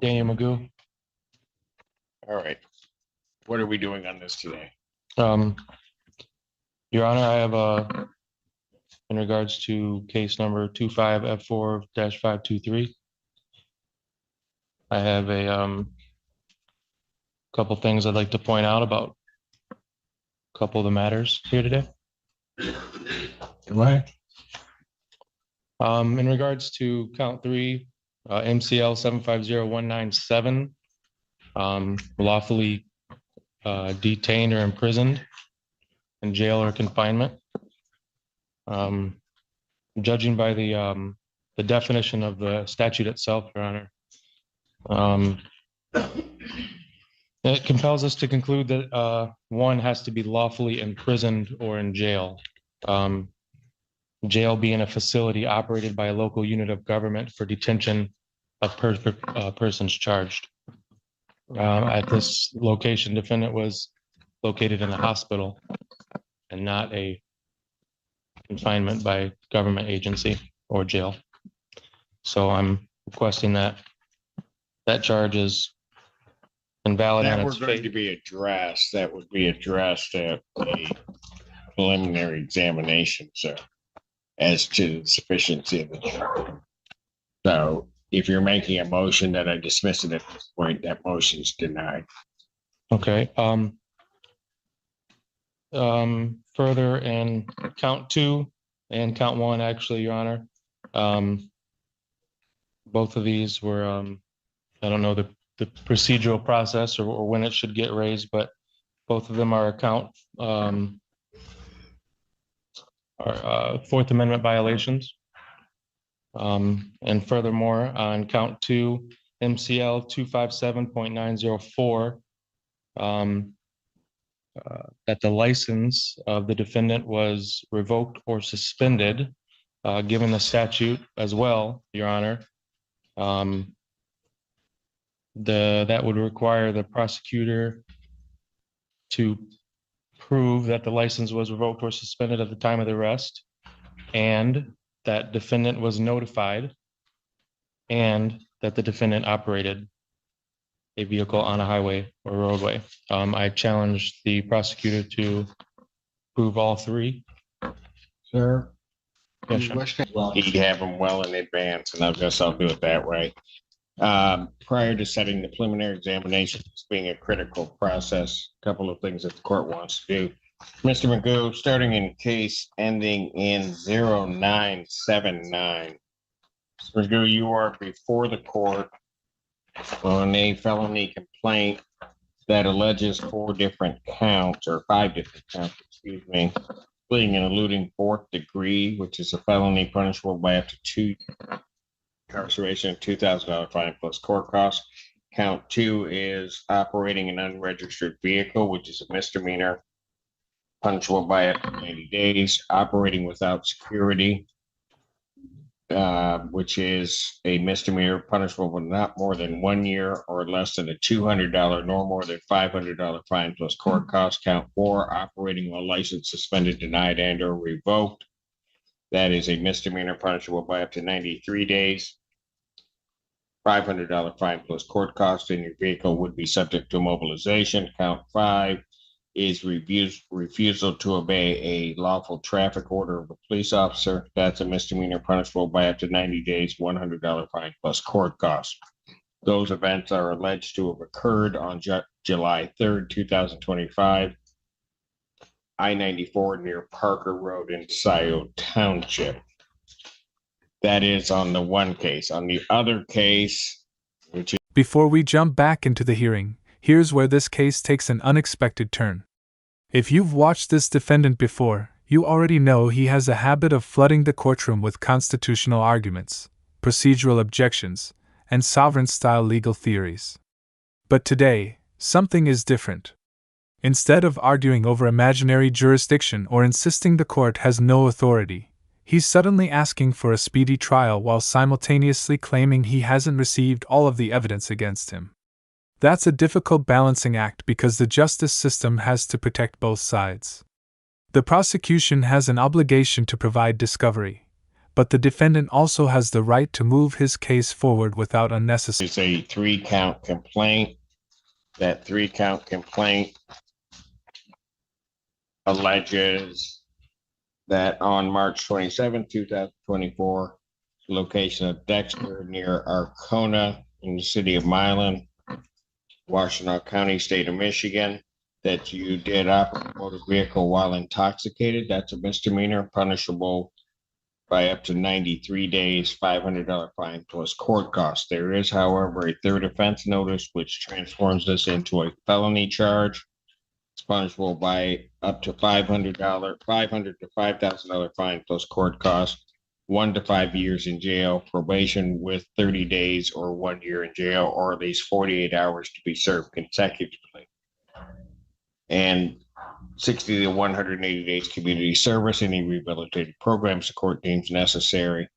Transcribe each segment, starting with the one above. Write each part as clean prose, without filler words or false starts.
Daniel Magoo. All right. What are we doing on this today? Um, Your Honor, I have in regards to case number 25F4-523, I have a couple things I'd like to point out about a couple of the matters here today. Go ahead. In regards to count 3, MCL 750197, lawfully detained or imprisoned in jail or confinement. Judging by the definition of the statute itself, Your Honor, it compels us to conclude that one has to be lawfully imprisoned or in jail. Jail being a facility operated by a local unit of government for detention of persons charged. At this location, defendant was located in a hospital and not a confinement by government agency or jail. So I'm requesting that charge is invalid on its That would be addressed at a preliminary examination, sir, as to the sufficiency of the charge. So if you're making a motion that I dismiss it at this point, that motion's denied. Okay. Further in count 2 and count 1, actually, Your Honor, both of these were, I don't know the procedural process or when it should get raised, but both of them are Fourth Amendment violations. And furthermore, on count 2, MCL 257.904, that the license of the defendant was revoked or suspended, given the statute as well, Your Honor. That would require the prosecutor to prove that the license was revoked or suspended at the time of the arrest, and that defendant was notified, and that the defendant operated a vehicle on a highway or roadway. I challenged the prosecutor to prove all three. Sir? Yes, sir. You have them well in advance, and I guess I'll do it that way. Prior to setting the preliminary examination, it's being a critical process, a couple of things that the court wants to do. Mr. Magoo, starting in case ending in 0979. Mr. Magoo, you are before the court on a felony complaint that alleges 5 different counts, excuse me, including an eluding 4th degree, which is a felony punishable by up to 2 incarceration, $2,000 fine plus court costs. Count 2 is operating an unregistered vehicle, which is a misdemeanor, punishable by up to 90 days. Operating without security, which is a misdemeanor, punishable with not more than 1 year or less than a $200 nor more than $500 fine plus court costs. Count 4, operating while license suspended, denied, and or revoked. That is a misdemeanor, punishable by up to 93 days. $500 fine plus court costs, and your vehicle would be subject to mobilization. Count 5 is refusal to obey a lawful traffic order of a police officer. That's a misdemeanor, punishable by up to 90 days, $100 fine plus court costs. Those events are alleged to have occurred on July 3rd, 2025, I-94 near Parker Road in Scioto Township. That is on the one case. On the other case, which is... Before we jump back into the hearing, here's where this case takes an unexpected turn. If you've watched this defendant before, you already know he has a habit of flooding the courtroom with constitutional arguments, procedural objections, and sovereign-style legal theories. But today, something is different. Instead of arguing over imaginary jurisdiction or insisting the court has no authority, he's suddenly asking for a speedy trial while simultaneously claiming he hasn't received all of the evidence against him. That's a difficult balancing act because the justice system has to protect both sides. The prosecution has an obligation to provide discovery, but the defendant also has the right to move his case forward without unnecessary. It's a 3-count complaint. That 3-count complaint alleges that on March 27, 2024, location of Dexter near Arcona in the city of Milan, Washtenaw County, state of Michigan, that you did operate a motor vehicle while intoxicated. That's a misdemeanor punishable by up to 93 days, $500 fine plus court costs. There is, however, a third offense notice which transforms this into a felony charge. It's punishable by up to $500 to $5,000 fine plus court costs, 1 to 5 years in jail, probation with 30 days or 1 year in jail, or at least 48 hours to be served consecutively, and 60 to 180 days community service. Any rehabilitative programs the court deems necessary.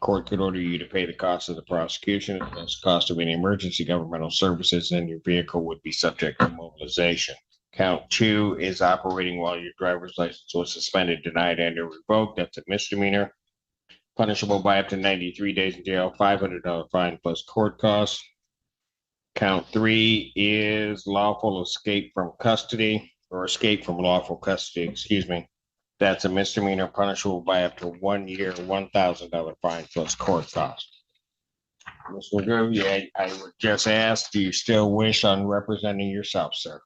Court could order you to pay the cost of the prosecution, plus the cost of any emergency governmental services, and your vehicle would be subject to mobilization. Count 2 is operating while your driver's license was suspended, denied, and or revoked. That's a misdemeanor, punishable by up to 93 days in jail, $500 fine plus court costs. Count 3 is lawful escape from custody, or escape from lawful custody, excuse me. That's a misdemeanor, punishable by up to 1 year, $1,000 fine plus court costs. Mr. McGrew, I would just ask, do you still wish on representing yourself, sir?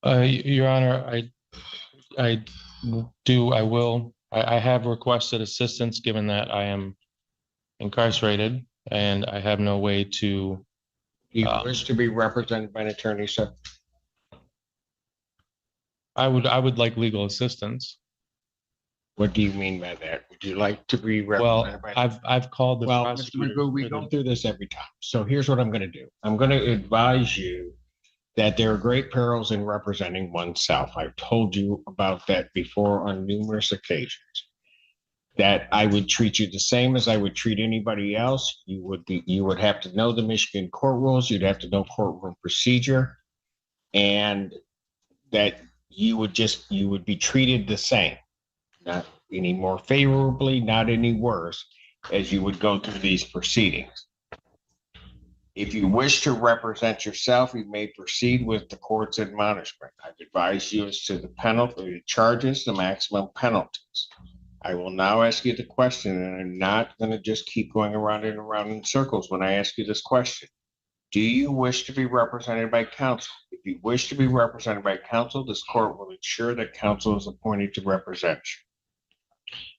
Your Honor, I do, I will. I have requested assistance given that I am incarcerated and I have no way to. Do you wish to be represented by an attorney, sir? I would like legal assistance. What do you mean by that? Would you like to be Well, represented by? I've called the Well, Mr. prosecutor. McGrew, we go through this every time. So here's what I'm going to do. I'm going to advise you that there are great perils in representing oneself. I've told you about that before on numerous occasions. That I would treat you the same as I would treat anybody else. You would have to know the Michigan court rules. You'd have to know courtroom procedure, and that you would be treated the same, not any more favorably, not any worse, as you would go through these proceedings. If you wish to represent yourself, you may proceed with the court's admonishment. I've advised you as to the penalty, the charges, the maximum penalties. I will now ask you the question, and I'm not going to just keep going around and around in circles when I ask you this question. Do you wish to be represented by counsel? If you wish to be represented by counsel, this court will ensure that counsel is appointed to represent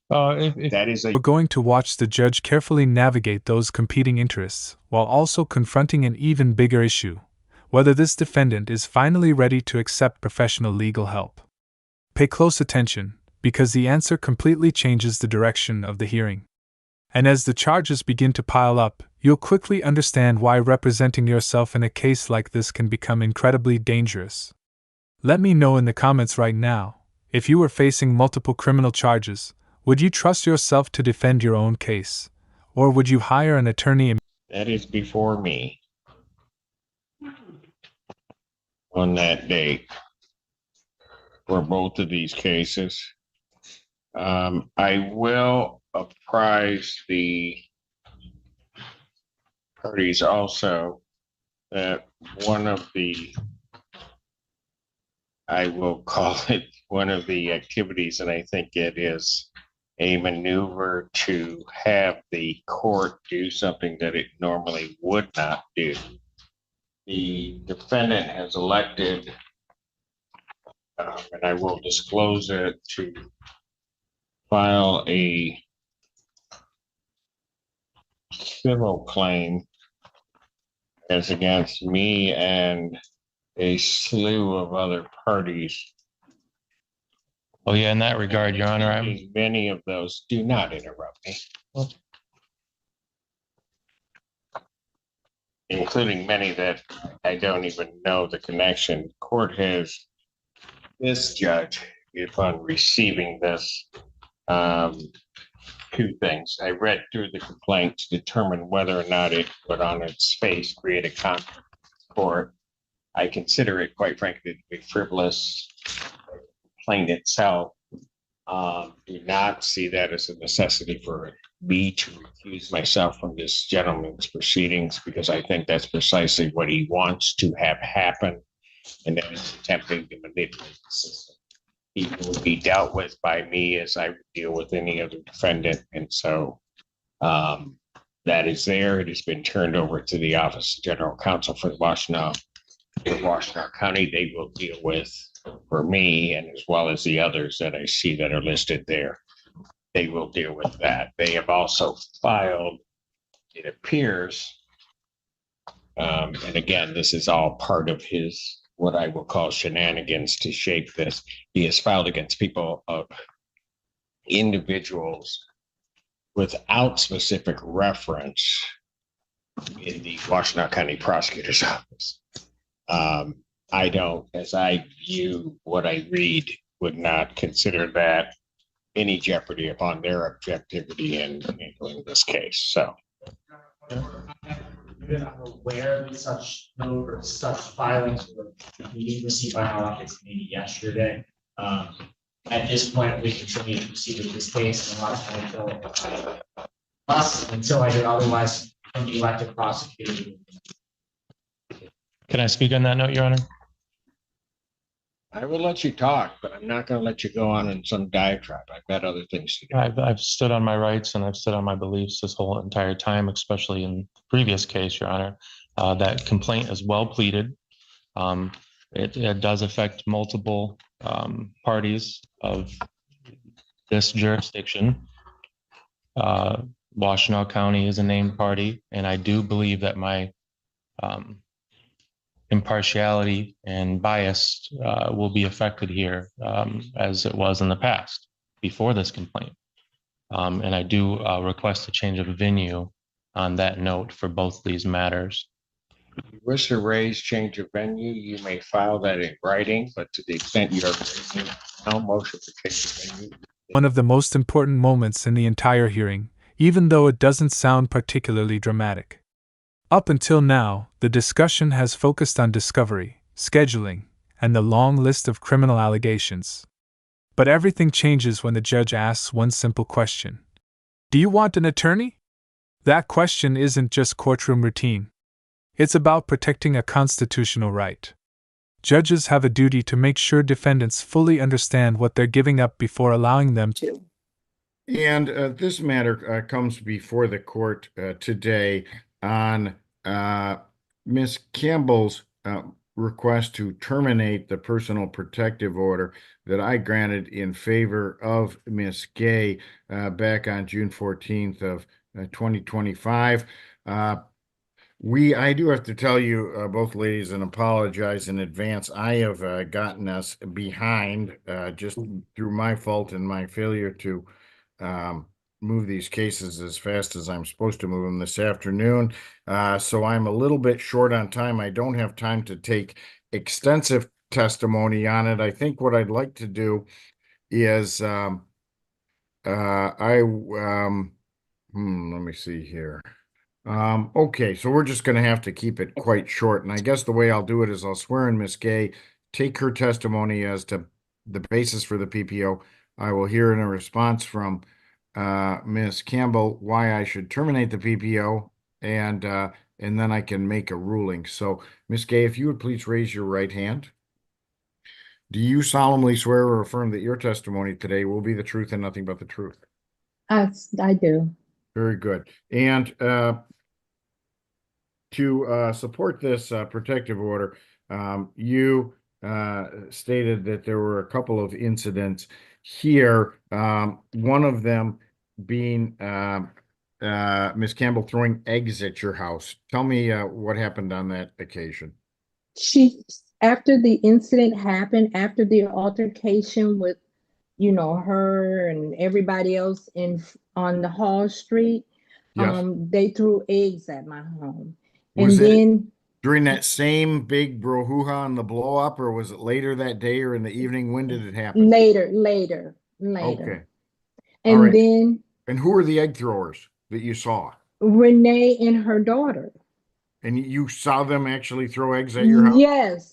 you. That is a. We're going to watch the judge carefully navigate those competing interests, while also confronting an even bigger issue: whether this defendant is finally ready to accept professional legal help. Pay close attention, because the answer completely changes the direction of the hearing. And as the charges begin to pile up, you'll quickly understand why representing yourself in a case like this can become incredibly dangerous. Let me know in the comments right now, if you were facing multiple criminal charges, would you trust yourself to defend your own case? Or would you hire an attorney? That is before me on that date for both of these cases. I will apprise the parties also that I will call it one of the activities, and I think it is a maneuver to have the court do something that it normally would not do. The defendant has elected, and I will disclose it, to file a civil claim as against me and a slew of other parties. Oh yeah, in that regard, Your Honor, Many of those, do not interrupt me. Including many that I don't even know the connection. Court has, this judge, upon receiving this, two things. I read through the complaint to determine whether or not it would on its face create a conflict with court. I consider it, quite frankly, to be frivolous. Complaint itself Do not see that as a necessity for me to recuse myself from this gentleman's proceedings because I think that's precisely what he wants to have happen, and that is attempting to manipulate the system. He will be dealt with by me as I would deal with any other defendant, and so that is there. It has been turned over to the Office of General Counsel for Washtenaw County. They will deal with for me and as well as the others that I see that are listed there. They will deal with that. They have also filed, it appears, and again, this is all part of his, what I will call shenanigans to shape this. He has filed against people of individuals without specific reference in the Washtenaw County Prosecutor's Office. I don't, as I view what I read, would not consider that any jeopardy upon their objectivity in handling this case. So. Even I'm aware of such filings were being received by our office maybe yesterday. At this point, we continue to proceed with this case until I did otherwise from the elected prosecutor. Can I speak on that note, Your Honor? I will let you talk, but I'm not going to let you go on in some diatribe. I've got other things to do. I've stood on my rights and I've stood on my beliefs this whole entire time, especially in the previous case, Your Honor. That complaint is well pleaded. It does affect multiple parties of this jurisdiction. Washtenaw County is a named party, and I do believe that my impartiality and bias will be affected here as it was in the past before this complaint. And I do request a change of venue on that note for both these matters. If you wish to raise change of venue, you may file that in writing, but to the extent you are raising no motion for change of venue. One of the most important moments in the entire hearing, even though it doesn't sound particularly dramatic. Up until now, the discussion has focused on discovery, scheduling, and the long list of criminal allegations. But everything changes when the judge asks one simple question. Do you want an attorney? That question isn't just courtroom routine. It's about protecting a constitutional right. Judges have a duty to make sure defendants fully understand what they're giving up before allowing them to. And this matter comes before the court today on Ms. Campbell's request to terminate the personal protective order that I granted in favor of Ms. Gay back on June 14th of 2025. I do have to tell you, both ladies, and apologize in advance. I have gotten us behind just through my fault and my failure to move these cases as fast as I'm supposed to move them this afternoon. So I'm a little bit short on time. I don't have time to take extensive testimony on it. I think what I'd like to do is let me see here. Okay, so we're just going to have to keep it quite short. And I guess the way I'll do it is I'll swear in Ms. Gay, take her testimony as to the basis for the PPO. I will hear in a response from Ms. Campbell why I should terminate the PPO, and then I can make a ruling. So, Ms. Gay, if you would please raise your right hand. Do you solemnly swear or affirm that your testimony today will be the truth and nothing but the truth? I do. Very good. And to support this protective order, you stated that there were a couple of incidents here, one of them being Ms. Campbell throwing eggs at your house. Tell me what happened on that occasion. After the incident happened, after the altercation with, her and everybody else on the Hall Street, Yes. they threw eggs at my home. Was and it then during that same big brouhaha on the blow up, or was it later that day or in the evening? When did it happen? later. Okay. And right. then And who were the egg throwers that you saw? Renee and her daughter. And you saw them actually throw eggs at your house?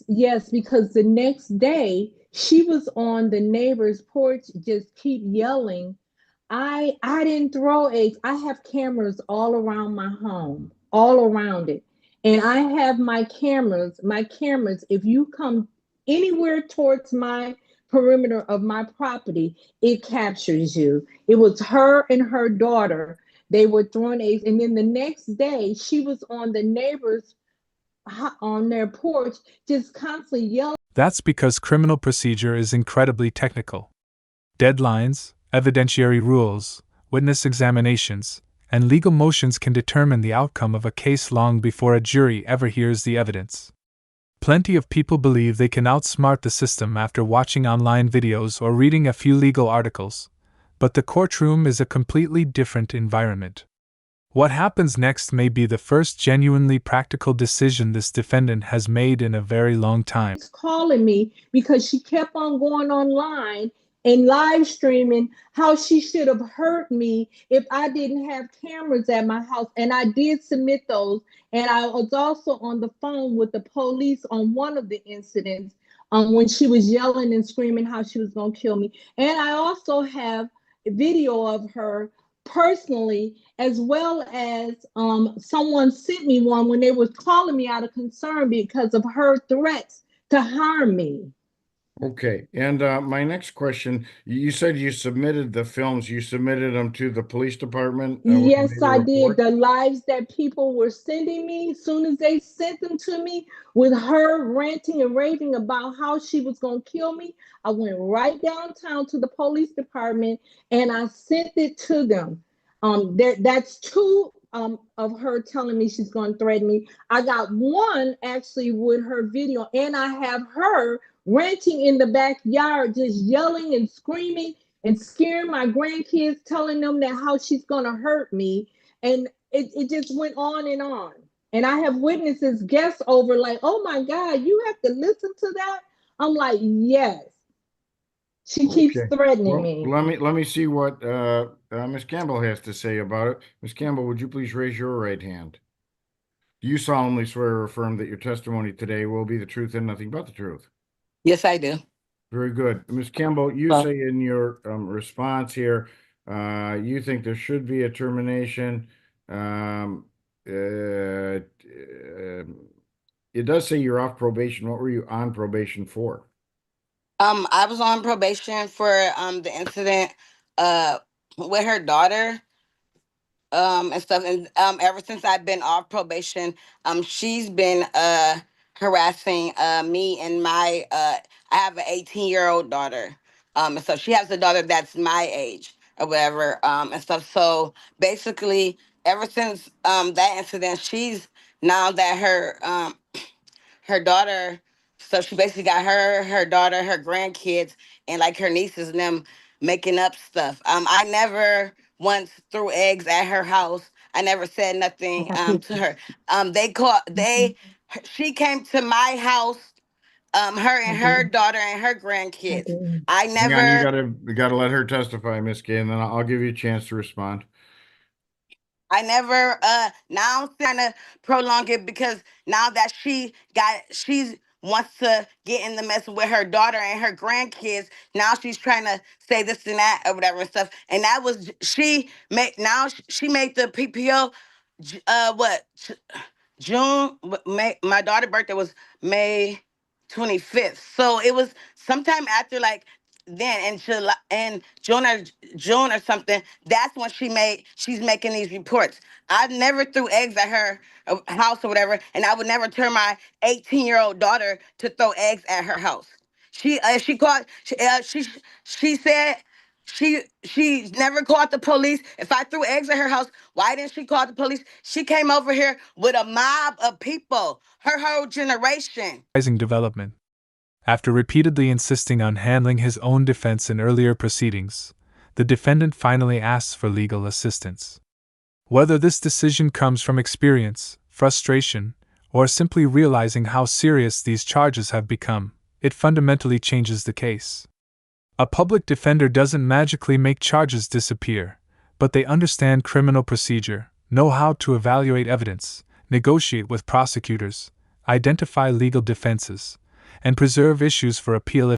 Yes, because the next day she was on the neighbor's porch, just keep yelling. I didn't throw eggs. I have cameras all around my home, all around it. And I have my cameras, if you come anywhere towards my perimeter of my property, it captures you. It was her and her daughter. They were throwing eggs. And then the next day, she was on the neighbor's on their porch, just constantly yelling. That's because criminal procedure is incredibly technical. Deadlines, evidentiary rules, witness examinations, and legal motions can determine the outcome of a case long before a jury ever hears the evidence. Plenty of people believe they can outsmart the system after watching online videos or reading a few legal articles, but the courtroom is a completely different environment. What happens next may be the first genuinely practical decision this defendant has made in a very long time. Calling me because she kept on going online and live streaming how she should have hurt me if I didn't have cameras at my house. And I did submit those. And I was also on the phone with the police on one of the incidents when she was yelling and screaming how she was going to kill me. And I also have a video of her personally, as well as someone sent me one when they were calling me out of concern because of her threats to harm me. Okay, and my next question, you said you submitted the films, you submitted them to the police department? Yes, I did. Report? The lives that people were sending me, as soon as they sent them to me, with her ranting and raving about how she was going to kill me, I went right downtown to the police department and I sent it to them. That's two of her telling me she's going to threaten me. I got one actually with her video, and I have her ranting in the backyard, just yelling and screaming and scaring my grandkids, telling them that how she's going to hurt me. And it just went on and on. And I have witnesses, guests over, like, oh my God, you have to listen to that? I'm like, yes. She keeps Okay. threatening Well, me. let me see what Ms. Campbell has to say about it. Ms. Campbell, would you please raise your right hand? Do you solemnly swear or affirm that your testimony today will be the truth and nothing but the truth? Yes, I do. Very good. Ms. Campbell, you Well- say in your response here, you think there should be a termination. It does say you're off probation. What were you on probation for? I was on probation for the incident with her daughter and stuff. And ever since I've been off probation, she's been harassing me and my I have an 18-year-old daughter. And so she has a daughter that's my age or whatever, and stuff. So basically, ever since that incident, she's now that her daughter, so she basically got her daughter, her grandkids, and like her nieces and them making up stuff. I never once threw eggs at her house. I never said nothing to her. She came to my house, her and her daughter and her grandkids. I Hang on, never you gotta let her testify, Miss Gay, and then I'll give you a chance to respond. I never now I'm trying to prolong it because now that she's wants to get in the mess with her daughter and her grandkids. Now she's trying to say this and that or whatever and stuff. And that was she made the PPO what June, May, my daughter's birthday was May 25th. So it was sometime after like then in July in June or something, that's when she's making these reports. I never threw eggs at her house or whatever, and I would never turn my 18-year-old daughter to throw eggs at her house. She called she said she never called the police. If I threw eggs at her house, why didn't she call the police? She came over here with a mob of people, her whole generation. Rising development. After repeatedly insisting on handling his own defense in earlier proceedings, the defendant finally asks for legal assistance. Whether this decision comes from experience, frustration, or simply realizing how serious these charges have become, it fundamentally changes the case. A public defender doesn't magically make charges disappear, but they understand criminal procedure, know how to evaluate evidence, negotiate with prosecutors, identify legal defenses, and preserve issues for appeal